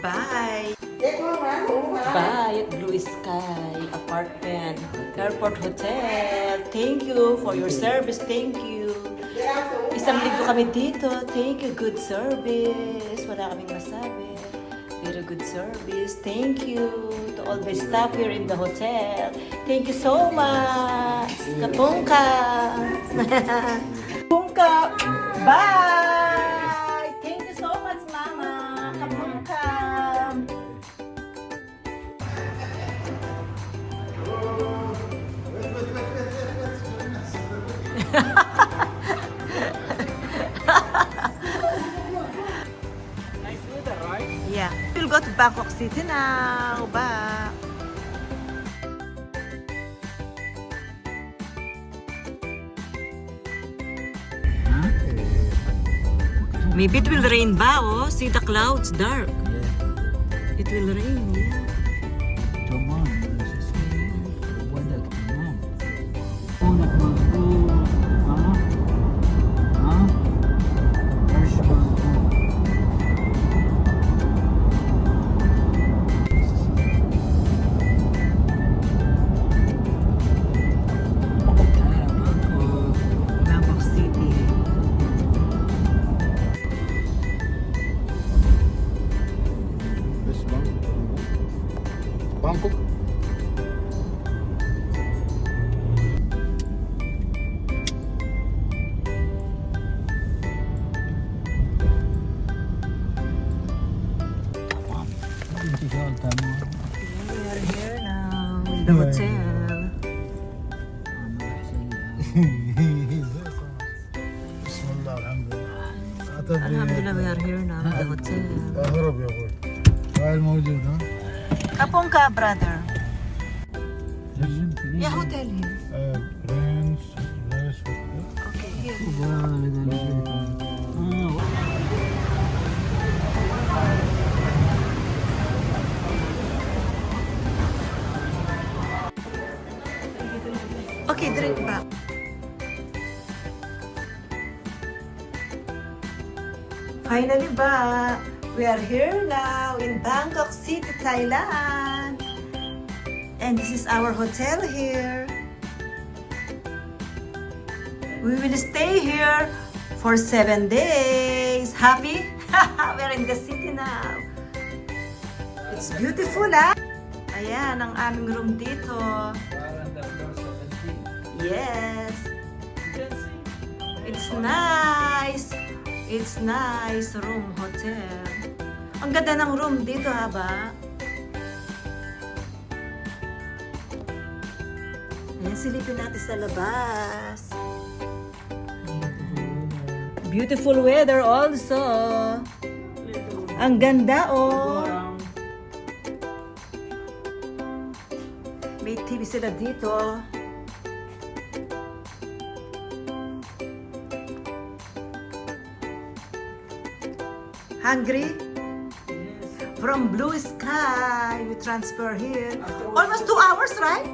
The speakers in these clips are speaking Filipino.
Bye! Bye at Blue Sky Apartment, Airport Hotel. Thank you for your service. Thank you. Isang linggo kami dito. Thank you. Good service. Wala kaming masabi. Very good service. Thank you to all the staff here in the hotel. Thank you so much. Kapungka. Kapungka. Bye. Thank you so much, Mama. Kapungka. Nice weather, right? Yeah. We'll go to Bangkok City now. Bye. Maybe it will rain ba, oh? See the clouds, dark. It will rain, yeah. Bangkok City. Bangkok. We are here now in the hotel. Bismillah, alhamdulillah. Alhamdulillah, we are here now in the hotel. اهرب يا اخوي. هاي الموجود ها. Kapungka, brother. Yeah, hotel here. برنس برنس. Okay, here. Okay, drink ba? Finally ba, we are here now in Bangkok City, Thailand. And this is our hotel here. We will stay here for 7 days. Happy? We're in the city now. It's beautiful, ah. Ayan, ang aming room dito. Yes. It's nice. It's nice room, hotel. Ang ganda ng room dito, haba. Ayan, silipin natin sa labas. Beautiful weather also. Ang ganda, oh. May TV sila dito. Hungry? From Blue Sky, we transfer here. Almost 2 hours, right?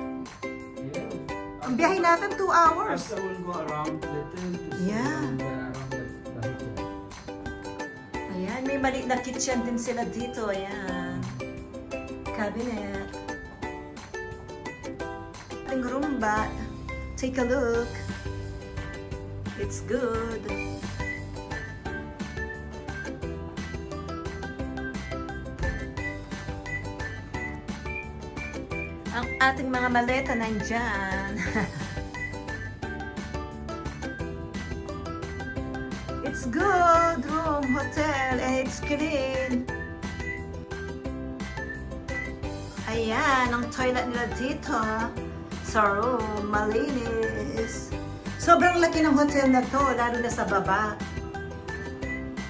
Ang biyahe natin 2 hours. After we'll go around the hotel to see Yeah. around the hotel. Ayan, may maliit na kitchen din sila dito. Ayan. Cabinet. Ating room ba? Take a look. It's good. Ang ating mga maleta nandyan. It's good room, hotel, and it's clean. Ayan, ang toilet nila dito sa room, malinis. Sobrang laki ng hotel na to, lalo na sa baba.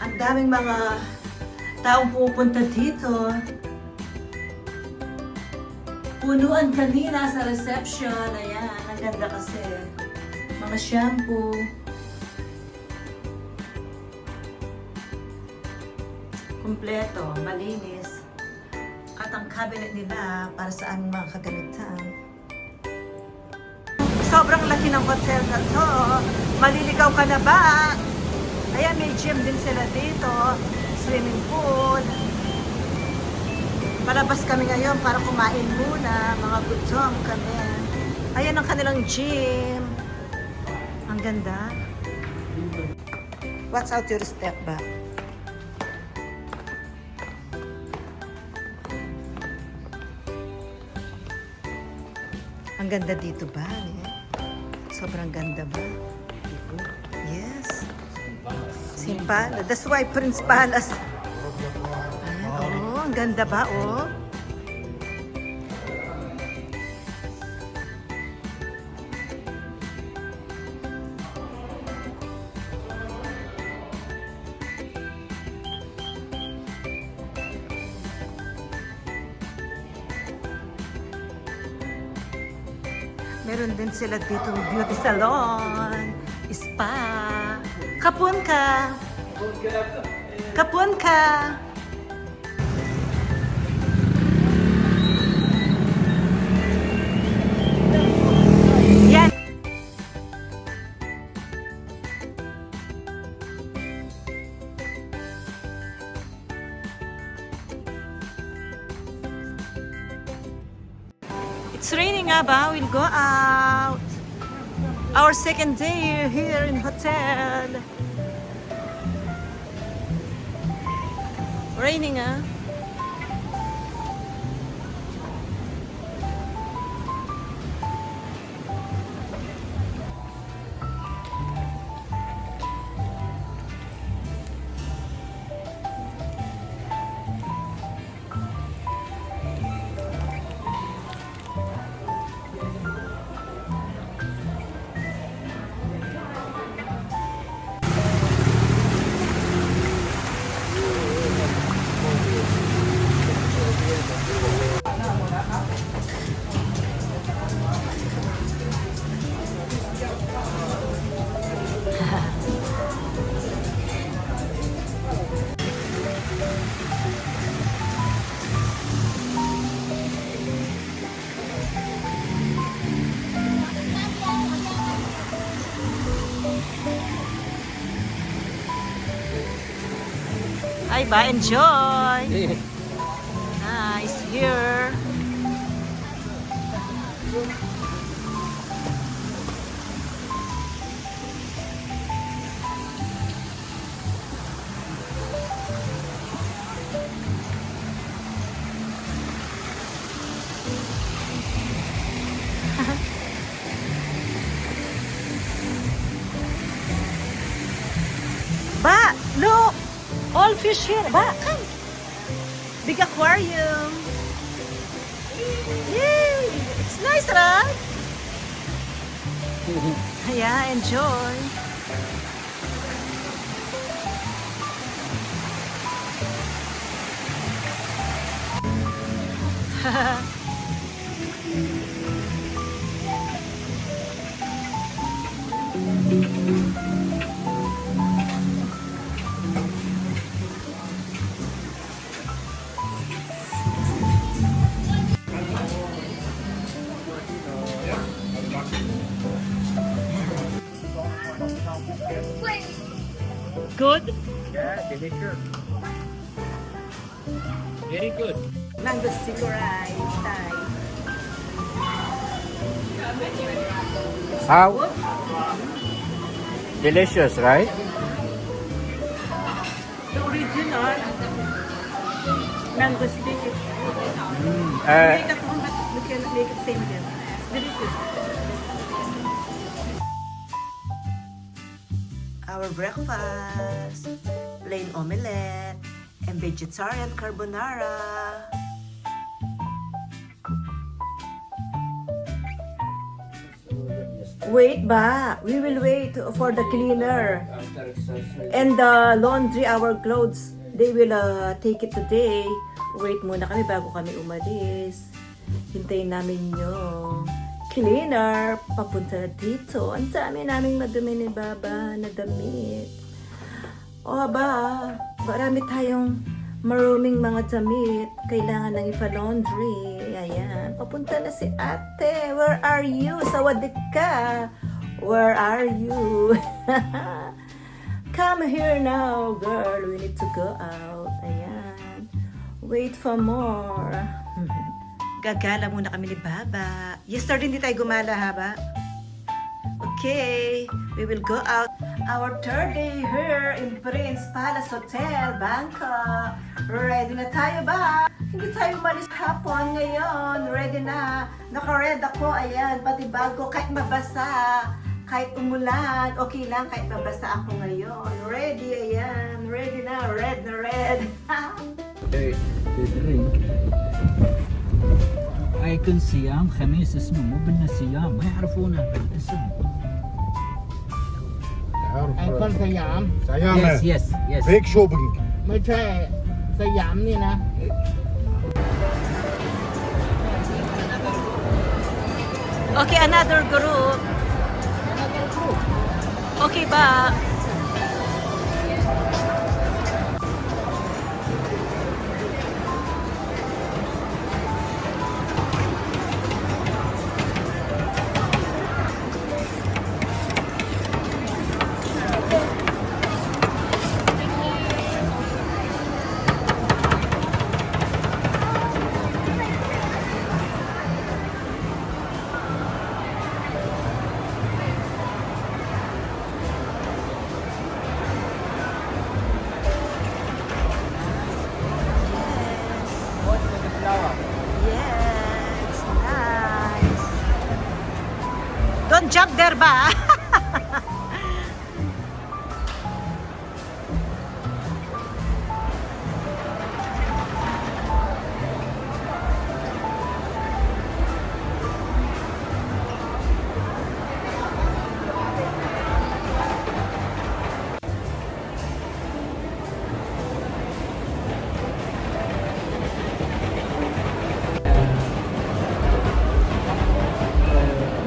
Ang daming mga taong pupunta dito. Punuan kanina sa reception. Ayan, ang ganda kasi. Mga shampoo. Kumpleto, malinis. At ang cabinet nila para sa aming mga kagamitan. Sobrang laki ng hotel na to. Maliligaw ka na ba? Ayan, may gym din sila dito. Swimming pool. Palabas kami ngayon para kumain muna. Mga gutom kami. Ayan ang kanilang gym. Ang ganda. Watch out your step back. Ang ganda dito ba? Sobrang ganda ba? Yes. Simpala. That's why Prince Palace. Ayan, oh, ang ganda ba, oh? Meron din sila dito beauty salon, spa. Kapun ka! Kapun ka! Yan! It's raining nga ba? We'll go out. Our second day here in hotel. Raining ah. Ay ba, enjoy! Nice here. Ba, look! All fish here. Ba, come. Big aquarium. Yay! It's nice, right? Yeah, enjoy. Good? Yeah, delicious. Very good. Mango sticker rice style. How? Delicious, right? The original mango stick is Uh, make at home, but we can make it same again. It's delicious. Our breakfast, plain omelette, and vegetarian carbonara. Wait ba? We will wait for the cleaner. And the laundry, our clothes, they will take it today. Wait muna kami bago kami umalis. Hintayin namin yung cleaner. Papunta na dito. Ang dami naming madumi ni Baba na damit. O ba, marami tayong maruming mga damit. Kailangan ng ipa-laundry. Ayan. Papunta na si ate. Where are you? Sawadik ka. Where are you? Come here now, girl. We need to go out. Ayan. Wait for more. Gagala muna kami ni Baba. Yesterday hindi tayo gumala, ha ba? Okay, we will go out. Our third day here in Prince Palace Hotel, Bangkok. Ready na tayo ba? Hindi tayo umalis hapon ngayon. Ready na. Naka-red ako, ayan. Pati bago, kahit mabasa. Kahit umulan, okay lang kahit mabasa ako ngayon. Ready, ayan. Ready na, red na red. Okay, the drink. ايكون صيام خميس اسمه مو بالنسيام ما يعرفونه بالاسم. تعرف ไอคอนสยาม سيامة yes. فيك شوبينج ไม่ใช่สยามนี่นะ Okay, another group. Okay ba? Yes, nice. Don't jump there ba?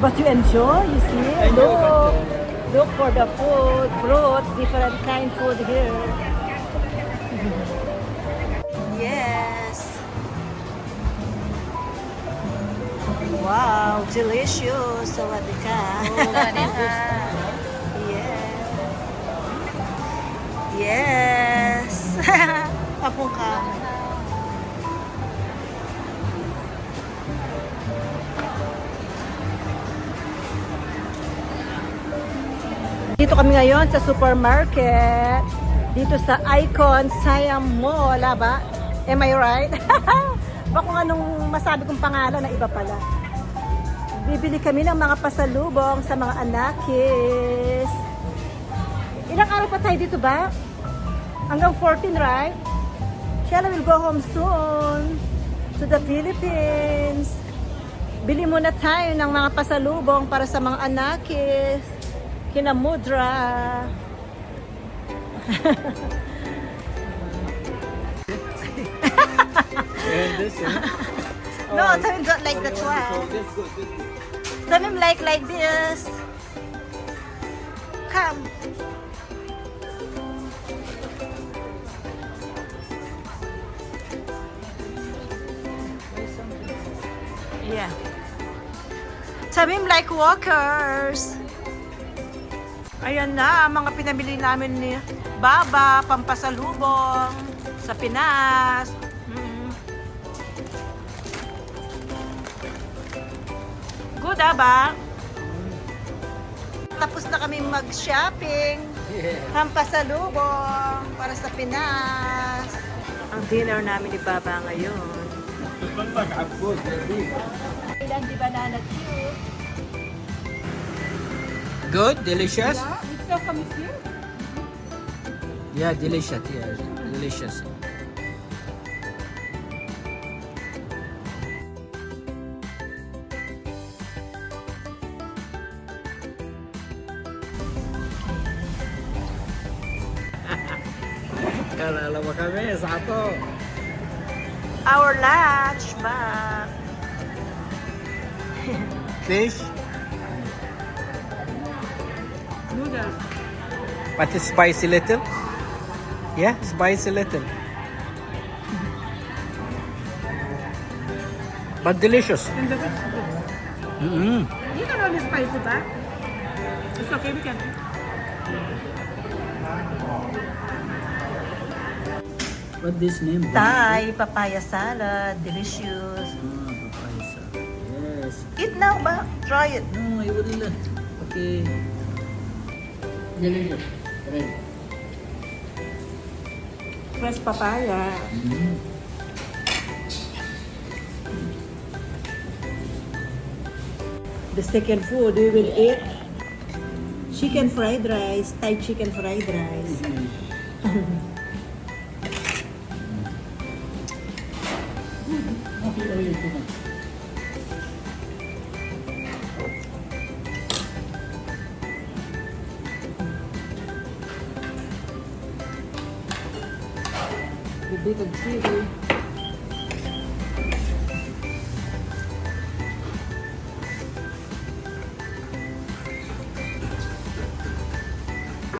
But you enjoy, you see? Look for the food, fruits, different kind food here. Yes. Wow, delicious. Sawadee ka. Yes. Yes. Tapong ka. Dito kami ngayon sa supermarket. Dito sa Icon Siam Mall, ba? Am I right? Baka kung anong masabi kong pangalan na iba pala. Bibili kami ng mga pasalubong sa mga anakis. Ilang araw pa tayo dito ba? Hanggang 14, right? Shella will go home soon to the Philippines. Bili muna tayo ng mga pasalubong para sa mga anakis. Kina Mudra. No, tell him don't like that one. Tell him like this. Come. Yeah. Tell him like walkers. Ayan na, ang mga pinamili namin ni Baba, pampasalubong sa Pinas. Good, ba? Tapos na kami mag-shopping. Pampasalubong para sa Pinas. Ang dinner namin ni Baba ngayon. Ilan di banana cube? Good, delicious. It's so from here. Yeah, delicious. Yeah, delicious. Kalala mo kami, sato. Our lunch ba? Fish. Noodles. But it's spicy little. Yeah, spicy little. But delicious. And the vegetables. Mm-hmm. You can only spice it back. It's okay, we can. What this name? Thai papaya salad, delicious. Ah, papaya salad. Yes. Eat now ba? Try it. No, I will. Okay. Delicious. Ready. Fresh papaya. The second food we will eat chicken fried rice, Thai chicken fried rice. Okay, okay, okay. With bit of chili.